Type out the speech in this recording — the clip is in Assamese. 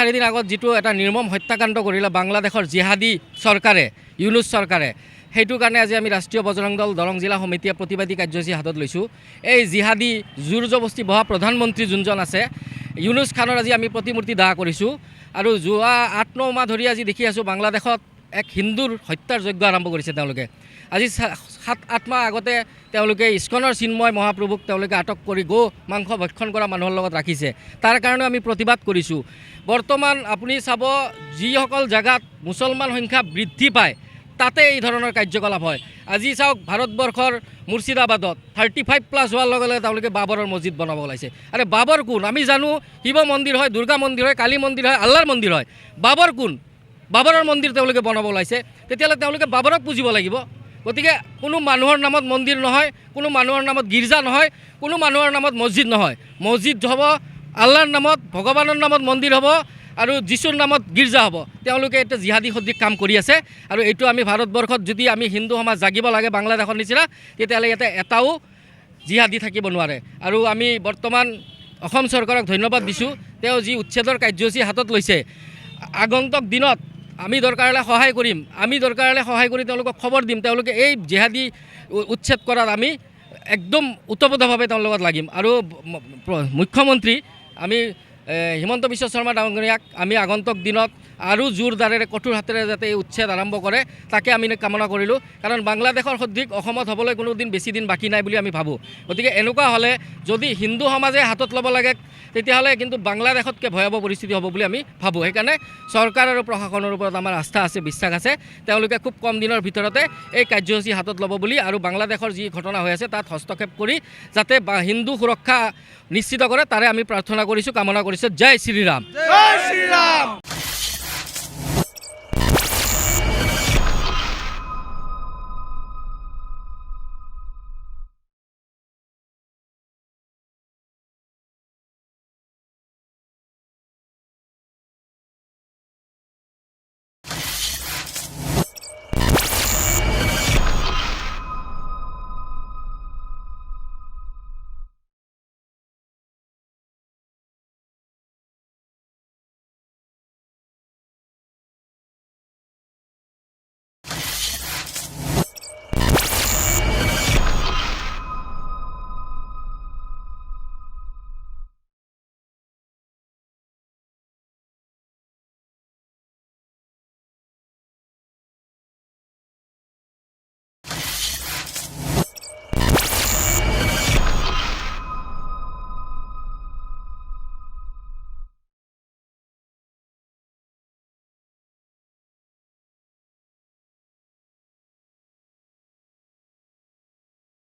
4দিন আগত যেটো এটা নিৰ্মম হত্যাকাণ্ড কৰিলে বাংলাদেশৰ জিহাদী চৰকাৰে ইউনুছ চৰকাৰে সেইটো কাৰণে আজি আমি ৰাষ্ট্ৰীয় বজৰং দল দৰং জিলা সমিতিয়ে প্ৰতিবাদী কাৰ্যসূচী হাতত লৈছোঁ। এই জিহাদী জোৰ জবস্তি বহা প্ৰধানমন্ত্ৰী যোনজন আছে ইউনুছ খানৰ আজি আমি প্ৰতিমূৰ্তি দাহ কৰিছোঁ। আৰু যোৱা 8-9 মাহ ধৰি আজি দেখি আছোঁ বাংলাদেশত এক হিন্দুৰ হত্যাৰ যজ্ঞ আৰম্ভ কৰিছে তেওঁলোকে। আজি 7-8 মাহ আগতে তেওঁলোকে ইস্কনৰ চিন্ময় মহাপ্ৰভুক তেওঁলোকে আটক কৰি গো মাংস ভক্ষণ কৰা মানুহৰ লগত ৰাখিছে। তাৰ কাৰণে আমি প্ৰতিবাদ কৰিছোঁ। বৰ্তমান আপুনি চাব যিসকল জাগাত মুছলমান সংখ্যা বৃদ্ধি পায় তাতে এই ধৰণৰ কাৰ্যকলাপ হয়। আজি চাওক ভাৰতবৰ্ষৰ মুৰ্ছিদাবাদত 35+ হোৱাৰ লগে লগে তেওঁলোকে বাবৰৰ মছজিদ বনাব ওলাইছে। আৰে বাবৰ কোন? আমি জানো শিৱ মন্দিৰ হয়, দুৰ্গা মন্দিৰ হয়, কালী মন্দিৰ হয়, আল্লাহৰ মন্দিৰ হয়। বাবৰ কোন? বাবৰৰ মন্দিৰ তেওঁলোকে বনাব ওলাইছে। তেতিয়াহ'লে তেওঁলোকে বাবৰক পুজিব লাগিব। গতিকে কোনো মানুহৰ নামত মন্দিৰ নহয়, কোনো মানুহৰ নামত গীৰ্জা নহয়, কোনো মানুহৰ নামত মছজিদ নহয়। মছজিদ হ'ব আল্লাহৰ নামত, ভগৱানৰ নামত মন্দিৰ হ'ব আৰু যীশুৰ নামত গীৰ্জা হ'ব। তেওঁলোকে এটা জিহাদী সদৃশ কাম কৰি আছে আৰু এইটো আমি ভাৰতবৰ্ষত যদি আমি হিন্দু সমাজ জাগিব লাগে বাংলাদেশৰ নিচিনা তেতিয়াহ'লে ইয়াতে এটাও জিহাদী থাকিব নোৱাৰে। আৰু আমি বৰ্তমান অসম চৰকাৰক ধন্যবাদ দিছোঁ। তেওঁ যি উচ্ছেদৰ কাৰ্যসূচী হাতত লৈছে আগন্তুক দিনত আমি দৰকাৰ হ'লে সহায় কৰিম। আমি দৰকাৰ হ'লে সহায় কৰি তেওঁলোকক খবৰ দিম। তেওঁলোকে এই জিহাদী উচ্ছেদ কৰাত আমি একদম ওতপ্ৰোতভাৱে তেওঁৰ লগত লাগিম। আৰু মুখ্যমন্ত্ৰী আমি হিমন্ত বিশ্ব শৰ্মা ডাঙৰীয়াক আমি আগন্তুক দিনত আৰু জোৰদাৰেৰে কঠোৰ হাতেৰে যাতে এই উচ্ছেদ আৰম্ভ কৰে তাকে আমি কামনা কৰিলোঁ। কাৰণ বাংলাদেশৰ সদৃশ অসমত হ'বলৈ কোনো দিন বেছি দিন বাকী নাই বুলি আমি ভাবোঁ। গতিকে এনেকুৱা হ'লে যদি হিন্দু সমাজে হাতত ল'ব লাগে তেতিয়াহ'লে কিন্তু বাংলাদেশতকৈ ভয়াৱহ পৰিস্থিতি হ'ব বুলি আমি ভাবোঁ। সেইকাৰণে চৰকাৰ আৰু প্ৰশাসনৰ ওপৰত আমাৰ আস্থা আছে, বিশ্বাস আছে। তেওঁলোকে খুব কম দিনৰ ভিতৰতে এই কাৰ্যসূচী হাতত ল'ব বুলি আৰু বাংলাদেশৰ যি ঘটনা হৈ আছে তাত হস্তক্ষেপ কৰি যাতে হিন্দু সুৰক্ষা নিশ্চিত কৰে তাৰে আমি প্ৰাৰ্থনা কৰিছোঁ, কামনা কৰিছোঁ। জয় শ্ৰীৰাম।